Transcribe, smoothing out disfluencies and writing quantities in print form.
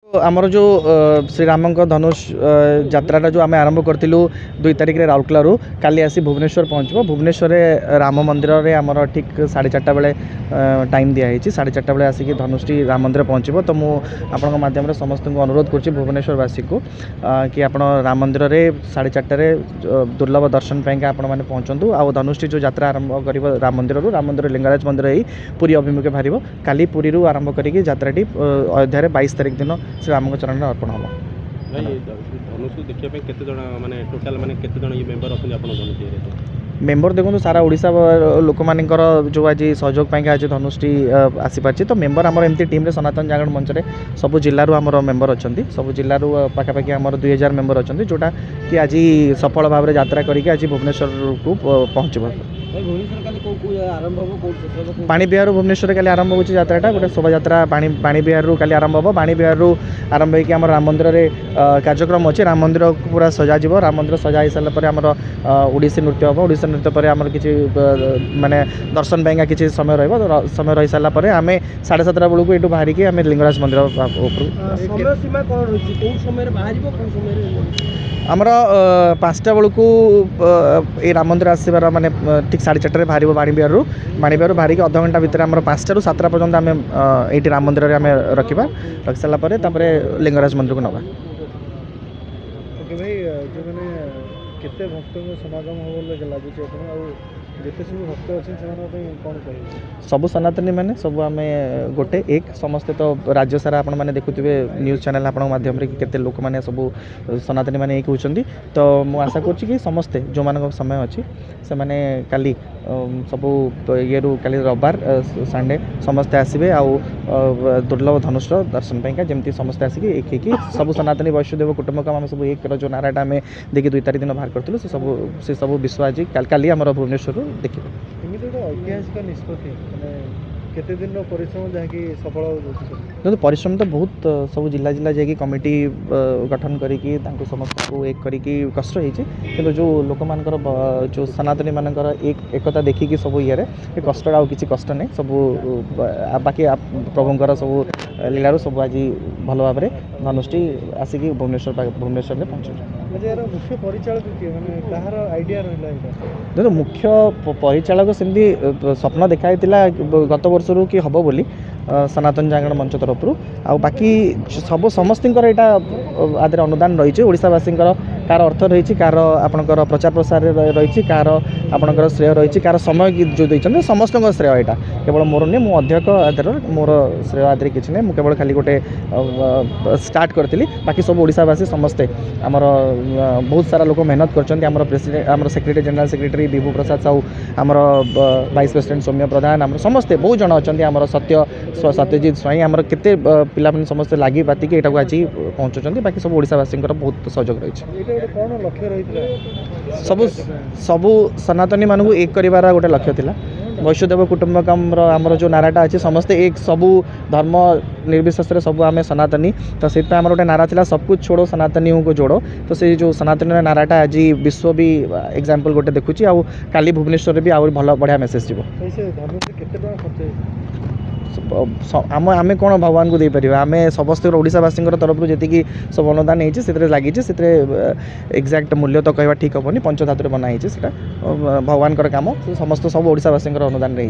आमर जो श्रीराम धनुष यात्रा जो आम आरंभ करूँ 2 तारिख में राउरकेला काली आसी भुवनेश्वर पहुँचब। भुवनेश्वर राम मंदिर में आमर ठीक 4:30 बेले टाइम दिखाई 4:30 बेले आसिक धनुषटी राम मंदिर पहुँचब। तो मुझे माध्यम समस्त को अनुरोध करुँच भुवनेश्वरवासी को कि आप राम मंदिर में 4:30 दुर्लभ दर्शन पाई आपण मैंने पहुँचू। आ धनुषटी जो यात्रा आरंभ कर राम मंदिर लिंगराज मंदिर ही पुरी अभिमुखे बाहर काली पुरी आरंभ करी यात्राटी अयोध्या 22 तारिख दिन श्री राम चरण अर्पण हम। धनुष देखिए केते जण माने टोटल माने केते जण ये मेंबर अपन अपन धनुष मेंबर देखो सारा ओडिशा लोक मानकर जो आज सहयोग पाई आज धनुषटी आसीपार। तो मेंबर आमर एमती टीम रे सनातन जागरण मंच रे सब जिल्लारू आमर मेंबर अच्छा सब जिल्लारू पाखापाखि आमर 2000 मेंबर अच्छा जोटा कि आज सफल भाव में यात्रा करके आज भुवनेश्वर को पहुँचब। पाणी बिहार भुवनेश्वर काली आरंभ हो यात्राटा गोटे शोभा यात्रा पाणी बिहार काली आरंभ हो। पाणी बिहार आरंभ होकर आम राम मंदिर में कार्यक्रम अच्छे राम मंदिर को पूरा सजाज राम मंदिर सजा हो सारापर आमर ओडिसी नृत्य हम। ओडिसी नृत्य पर आमर किसी माने दर्शन पाइंका किसी समय समय रही सारापर आम 7:30 बेलू ये बाहर की आम लिंगराज मंदिर आमर 5टा बेलू ये राम मंदिर आसबार माने ठीक 4:30 बाहर पाणी बिहार बाहर की अध घंटा भितर आम 5टा ରୁ 7ଟା पर्यंत आम ये राम मंदिर में रखा रखी सारापर लिंगराज मंदिर को नवा। भाई जो मैंने केते भक्तों समागम हो लगुच जिते सब भक्त अच्छे कौन कह सबु सनातनी मैंने सब आम गोटे एक समस्ते तो राज्य सारा आपण मैंने देखुवे न्यूज चैनल आपण माध्यम केते लोक मैंने सब सनातनी मैंने एक होती। तो मुझे आशा करुँच कि समस्ते जो मान समय अच्छी से मैंने काली सबू ये काली रविवार संडे समस्ते आसबे आ दुर्लभ धनुष दर्शन पाइंका जमती समस्ते आसिक एक सब सनातनी वैष्णोदेव कुटुंबकम आम सब एक जो नाराटा आम देखिए 2 तारिख दिन बाहर करूँ से सब विश्व आज काली आम भुवनेश्वर देखिए एमती गोटे ऐतिहासिक निष्पत्ति केते दिन परिश्रम जहाँकि सफल देखो परिश्रम तो बहुत सब जिला जिला जाकि कमिटी गठन करी समस्त को एक करी कष्ट हो जो लोक मानकर जो सनातनी मानकर एकता देखिकी सब ये कष्ट आ किसी कष्ट नहीं सब बाकी प्रभुंर सब लीला सब आज भल भाव में धनुषटी आसिक भुवनेश्वर में पहुँचे। मुख्य परिचालक किए माने कहार आइडिया रहा देखो मुख्य परिचालक सेमती स्वप्न देखाई गत वर्ष कि हम बोली सनातन जागरण मंच तरफ आ बाकी सब समस्त आदि अनुदान रही ओडिशावासी कार अर्थ रही कार आपणकर प्रचार प्रसार रही कार आपणकर श्रेय रही कार समय जो देते समस्त श्रेय यहाँ केवल मोर नहीं मु अध्यक्ष आदर मोर श्रेय आदि किसी नहीं केवल खाली गोटे स्टार्ट करी बाकी सब ओडिशावासी समस्ते आमर बहुत सारा लोक मेहनत कर प्रेसिडेंट आम सेक्रेटरी जनरल सेक्रेटरी विभू प्रसाद साहू आमर वाइस प्रेसिडेंट सौम्य प्रधान आम समस्ते बहुत जन अच्छा आम सत्यजित स्वाई आमर केते पिला समस्ते लगी बातिक यहाँ आज पहुँचुं बाकी सब ओडिशावासी बहुत सहयोग रही सबू सनातनी मानू एक करार गोटे लक्ष्य थिला वैष्णोदेव कुटुंबकम आमर जो नाराटा अच्छे समस्ते एक सबू धर्म निर्विशेष सब आम सनातनी तो से आम गोटे नारा था सब कुछ छोड़ो सनातनियों को जोड़ो। तो से जो सनातनी नाराटा आज विश्व भी एग्जाम्पल गोटे देखुची आ काली भुवनेश्वर भी आहुरी भल बढ़िया मेसेज जीव आम कौन भगवान को दे पार आम समस्त ओडिशावासी तरफ जी सब अनुदान होती लगी एक्जाक्ट मूल्य तो कहवा ठीक हेनी पंचधातु बनाई भगवान काम समस्त सब ओडिशावासी अनुदान रही।